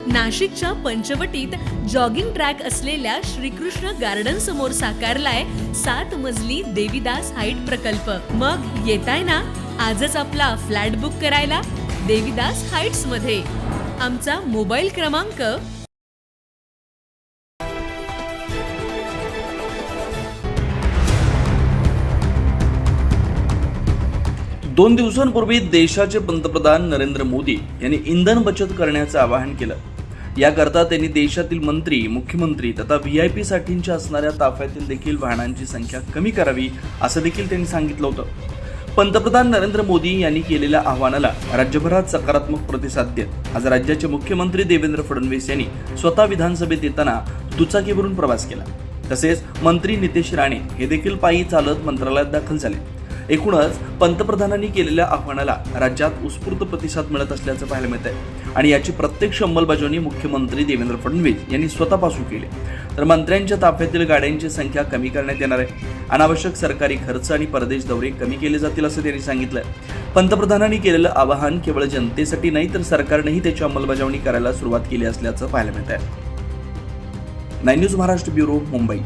नाशिकच्या पंचवटीत jogging track असलेल्या Shrikrishna garden समोर साकारलाय 7 मजली देवीदास हाईट प्रकल्प। मग येताय ना आजच आपला फ्लॅट बुक करायला देवीदास हाईट्स मध्ये। आमचा मोबाईल क्रमांक 2 दिवसांपूर्वी देशाचे पंतप्रधान नरेंद्र मोदी यांनी इंधन बचत करण्याचे आवाहन केलं। याकरता त्यांनी देशातील मंत्री, मुख्यमंत्री तथा व्हीआयपी साठींच्या असणाऱ्या ताफ्यातील देखील वाहनांची संख्या कमी करावी असं देखील त्यांनी सांगितलं होतं। पंतप्रधान नरेंद्र मोदी यांनी केलेल्या आवाहनाला राज्यभरात सकारात्मक प्रतिसाद देत आज राज्याचे मुख्यमंत्री देवेंद्र फडणवीस यांनी स्वतः विधानसभेत येताना दुचाकीवरून प्रवास केला। तसेच मंत्री नितेश राणे हे देखील पायी चालत मंत्रालयात दाखल झाले। एकूणच पंतप्रधानांनी केलेल्या आव्हानाला राज्यात उत्स्फूर्त प्रतिसाद मिळत असल्याचं पाहायला मिळत आहे आणि याची प्रत्यक्ष अंमलबजावणी मुख्यमंत्री देवेंद्र फडणवीस यांनी स्वतःपासून केली। तर मंत्र्यांच्या ताफ्यातील गाड्यांची संख्या कमी करण्यात येणार आहे। अनावश्यक सरकारी खर्च आणि परदेश दौरे कमी केले जातील असं त्यांनी सांगितलं। पंतप्रधानांनी केलेलं आवाहन केवळ जनतेसाठी नाही तर सरकारनेही त्याची अंमलबजावणी करायला सुरुवात केली असल्याचं पाहायला मिळत आहे। 9 न्यूज महाराष्ट्र ब्युरो, मुंबई।